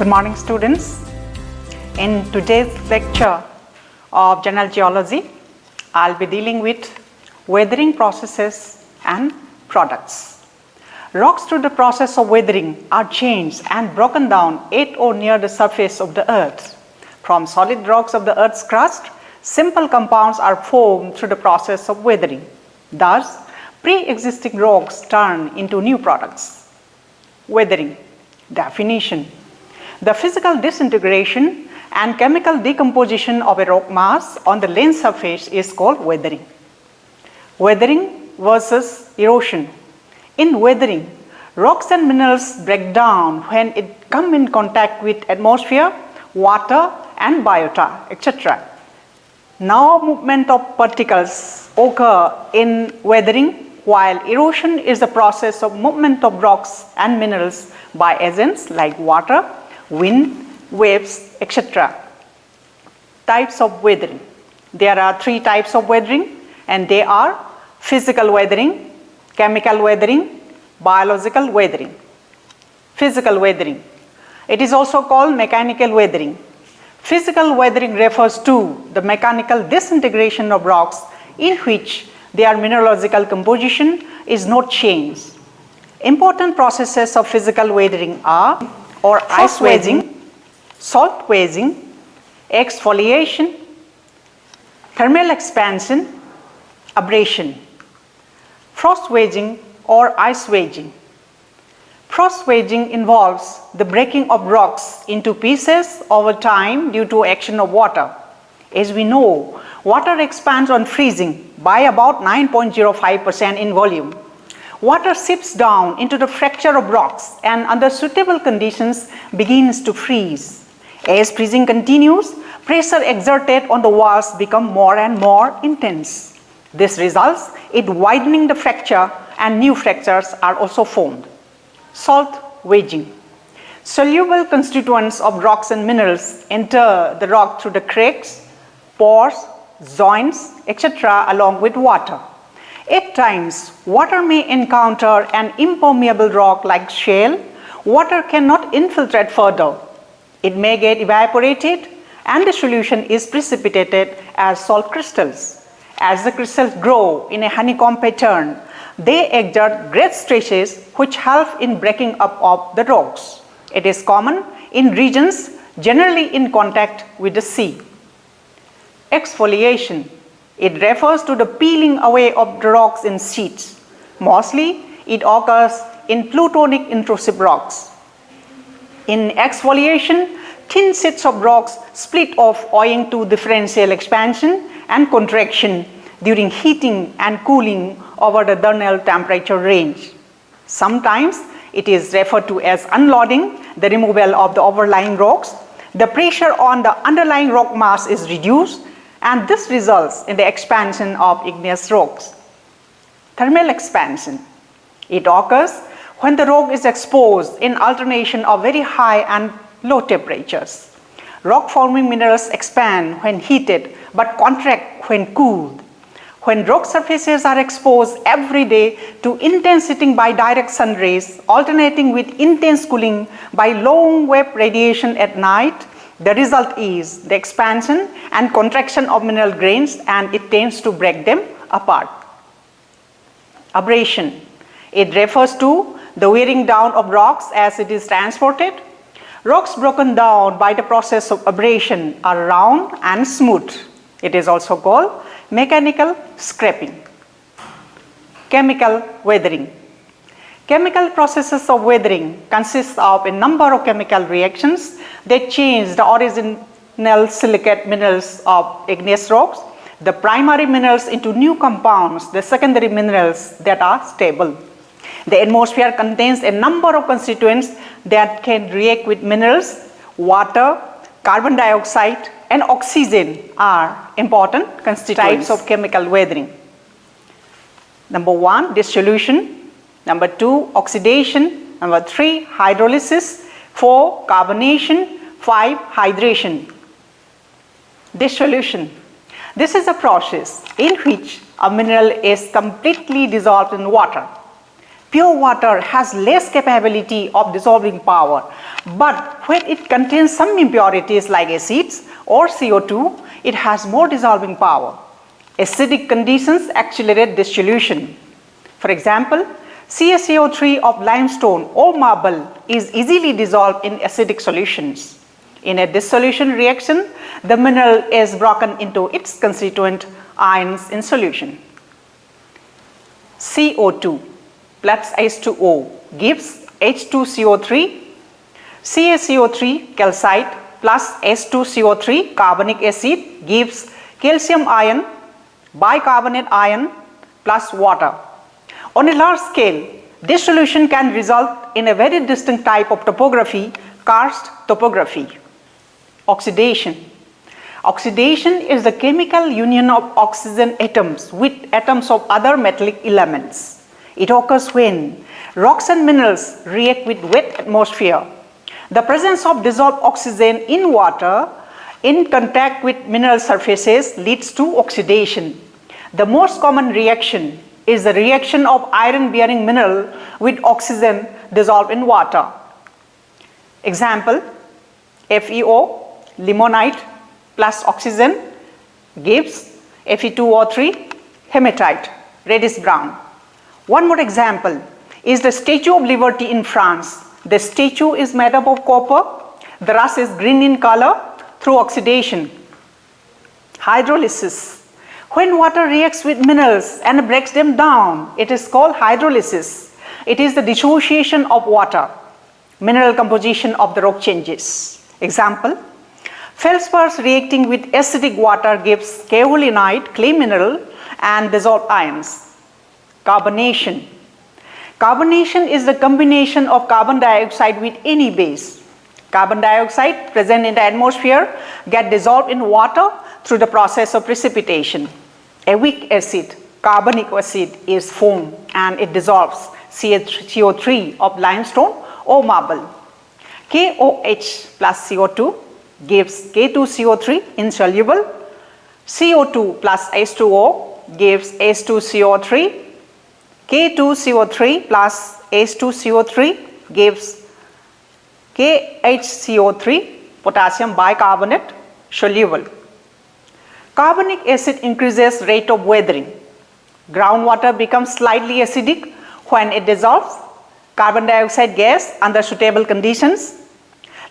Good morning, students. In today's lecture of General Geology, I'll be dealing with weathering processes and products. Rocks through the process of weathering are changed and broken down at or near the surface of the earth. From solid rocks of the earth's crust, simple compounds are formed through the process of weathering. Thus, pre-existing rocks turn into new products. Weathering. Definition. The physical disintegration and chemical decomposition of a rock mass on the land surface is called weathering. Weathering versus erosion. In weathering, rocks and minerals break down when it come in contact with atmosphere, water and biota, etc. Now movement of particles occur in weathering, while erosion is the process of movement of rocks and minerals by agents like water, wind, waves, etc. Types of weathering. There are three types of weathering, and they are physical weathering, chemical weathering, biological weathering. Physical weathering. It is also called mechanical weathering. Physical weathering refers to the mechanical disintegration of rocks in which their mineralogical composition is not changed. Important processes of physical weathering are ice wedging, salt wedging, exfoliation, thermal expansion, abrasion. Frost wedging or ice wedging. Frost wedging involves the breaking of rocks into pieces over time due to action of water. As we know, water expands on freezing by about 9.05% in volume. Water seeps down into the fracture of rocks and under suitable conditions begins to freeze. As freezing continues, pressure exerted on the walls becomes more and more intense. This results in widening the fracture and new fractures are also formed. Salt wedging. Soluble constituents of rocks and minerals enter the rock through the cracks, pores, joints, etc. along with water. At times, water may encounter an impermeable rock like shale. Water cannot infiltrate further. It may get evaporated and the solution is precipitated as salt crystals. As the crystals grow in a honeycomb pattern, they exert great stresses which help in breaking up of the rocks. It is common in regions generally in contact with the sea. Exfoliation. It refers to the peeling away of the rocks in sheets. Mostly, it occurs in plutonic intrusive rocks. In exfoliation, thin sheets of rocks split off owing to differential expansion and contraction during heating and cooling over the diurnal temperature range. Sometimes it is referred to as unloading, the removal of the overlying rocks. The pressure on the underlying rock mass is reduced, and this results in the expansion of igneous rocks. Thermal expansion. It occurs when the rock is exposed in alternation of very high and low temperatures. Rock forming minerals expand when heated but contract when cooled. When rock surfaces are exposed every day to intense heating by direct sun rays, alternating with intense cooling by long wave radiation at night, the result is the expansion and contraction of mineral grains, and it tends to break them apart. Abrasion. It refers to the wearing down of rocks as it is transported. Rocks broken down by the process of abrasion are round and smooth. It is also called mechanical scraping. Chemical weathering. Chemical processes of weathering consist of a number of chemical reactions that change the original silicate minerals of igneous rocks, the primary minerals into new compounds, the secondary minerals that are stable. The atmosphere contains a number of constituents that can react with minerals. Water, carbon dioxide and oxygen are important constituents. Types of chemical weathering. Number 1, dissolution. Number 2, oxidation. Number 3, hydrolysis. 4, carbonation. 5, hydration. Dissolution. This is a process in which a mineral is completely dissolved in water. Pure water has less capability of dissolving power, but when it contains some impurities like acids or CO2, it has more dissolving power. Acidic conditions accelerate dissolution. For example, CaCO3 of limestone or marble is easily dissolved in acidic solutions. In a dissolution reaction, the mineral is broken into its constituent ions in solution. CO2 plus H2O gives H2CO3, CaCO3 calcite plus H2CO3 carbonic acid gives calcium ion, bicarbonate ion plus water. On a large scale, dissolution can result in a very distinct type of topography, karst topography. Oxidation. Oxidation is the chemical union of oxygen atoms with atoms of other metallic elements. It occurs when rocks and minerals react with wet atmosphere. The presence of dissolved oxygen in water in contact with mineral surfaces leads to oxidation. The most common reaction is the reaction of iron-bearing mineral with oxygen dissolved in water. Example, FeO, limonite plus oxygen gives Fe2O3, hematite, reddish brown. One more example is the Statue of Liberty in France. The statue is made up of copper. The rust is green in color through oxidation. Hydrolysis. When water reacts with minerals and breaks them down, it is called hydrolysis. It is the dissociation of water. Mineral composition of the rock changes. Example, feldspars reacting with acidic water gives kaolinite, clay mineral, and dissolved ions. Carbonation. Carbonation is the combination of carbon dioxide with any base. Carbon dioxide present in the atmosphere get dissolved in water through the process of precipitation. A weak acid, carbonic acid, is formed and it dissolves CO3 of limestone or marble. KOH plus CO2 gives K2CO3 insoluble. CO2 plus H2O gives H2CO3. K2CO3 plus H2CO3 gives KHCO3, potassium bicarbonate, soluble. Carbonic acid increases rate of weathering. Groundwater becomes slightly acidic when it dissolves carbon dioxide gas under suitable conditions.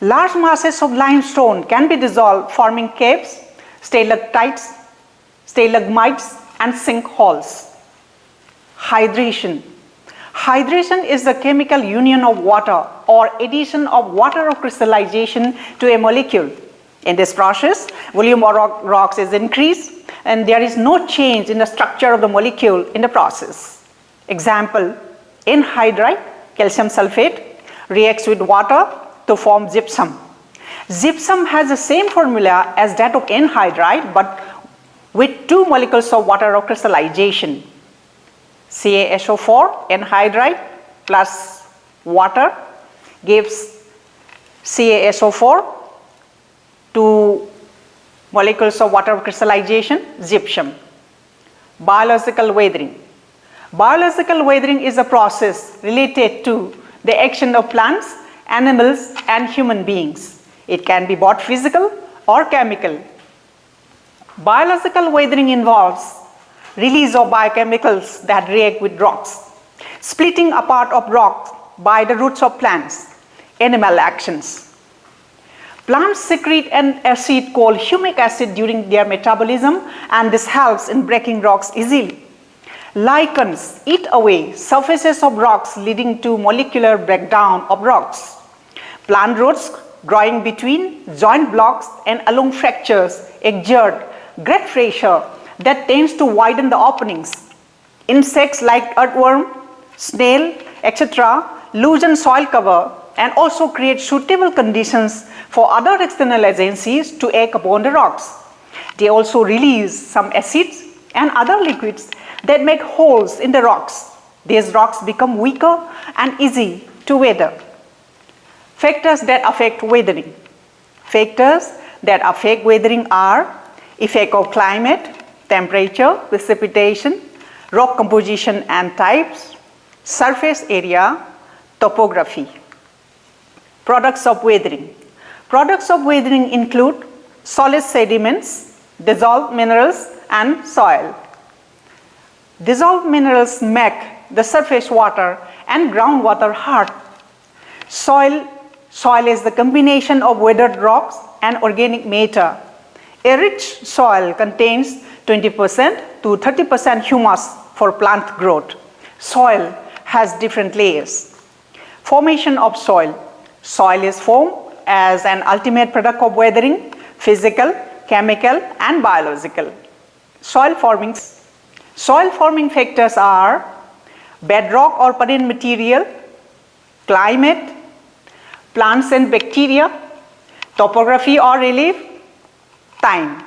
Large masses of limestone can be dissolved, forming caves, stalactites, stalagmites, and sinkholes. Hydration. Hydration is the chemical union of water or addition of water or crystallization to a molecule. In this process, volume of rocks is increased and there is no change in the structure of the molecule in the process. Example, anhydrite, calcium sulfate, reacts with water to form gypsum. Gypsum has the same formula as that of anhydrite but with two molecules of water or crystallization. CaSO4 anhydrite plus water gives CaSO4, two molecules of water crystallization, gypsum. Biological weathering. Biological weathering is a process related to the action of plants, animals, and human beings. It can be both physical or chemical. Biological weathering involves release of biochemicals that react with rocks, splitting apart of rocks by the roots of plants, animal actions. Plants secrete an acid called humic acid during their metabolism, and this helps in breaking rocks easily. Lichens eat away surfaces of rocks, leading to molecular breakdown of rocks. Plant roots growing between joint blocks and along fractures exert great pressure that tends to widen the openings. Insects like earthworm, snail, etc. loosen soil cover and also create suitable conditions for other external agencies to act upon the rocks. They also release some acids and other liquids that make holes in the rocks. These rocks become weaker and easy to weather. Factors that affect weathering. Factors that affect weathering are effect of climate, temperature, precipitation, rock composition and types, surface area, topography. Products of weathering. Products of weathering include solid sediments, dissolved minerals, and soil. Dissolved minerals make the surface water and groundwater hard. Soil is the combination of weathered rocks and organic matter. A rich soil contains 20% to 30% humus for plant growth. Soil has different layers. Formation of soil. Soil is formed as an ultimate product of weathering, physical, chemical, and biological. Soil forming factors are bedrock or parent material, climate, plants and bacteria, topography or relief, time.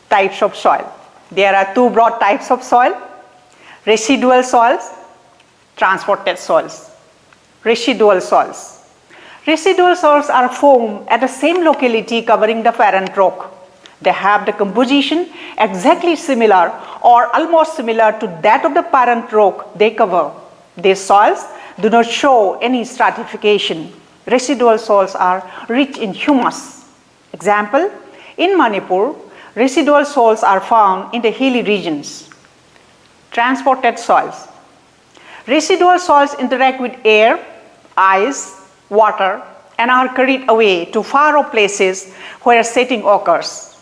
Types of soil. There are two broad types of soil: residual soils, transported soils. Residual soils. Residual soils are formed at the same locality covering the parent rock. They have the composition exactly similar or almost similar to that of the parent rock they cover. These soils do not show any stratification. Residual soils are rich in humus. Example, in Manipur, residual soils are found in the hilly regions. Transported soils. Residual soils interact with air, ice, water, and are carried away to far-off places where setting occurs.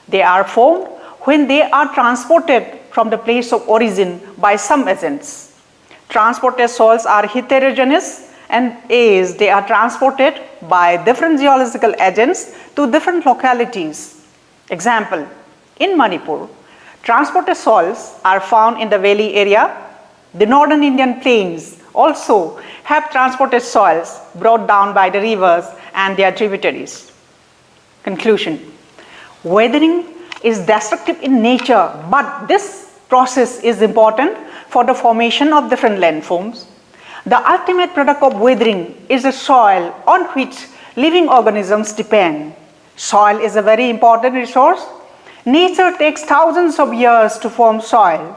They are formed when they are transported from the place of origin by some agents. Transported soils are heterogeneous, and as they are transported by different geological agents to different localities. Example, in Manipur, transported soils are found in the valley area. The northern Indian plains also have transported soils brought down by the rivers and their tributaries. Conclusion. Weathering is destructive in nature, but this process is important for the formation of different landforms. The ultimate product of weathering is the soil on which living organisms depend. Soil is a very important resource. Nature takes thousands of years to form soil.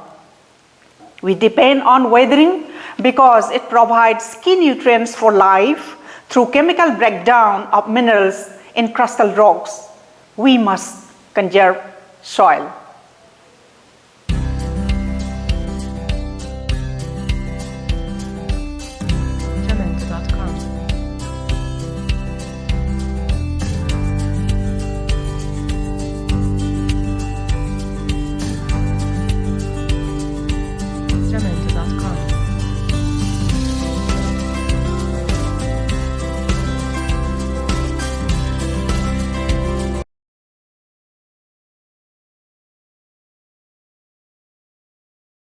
We depend on weathering because it provides key nutrients for life through chemical breakdown of minerals in crustal rocks. We must conserve soil.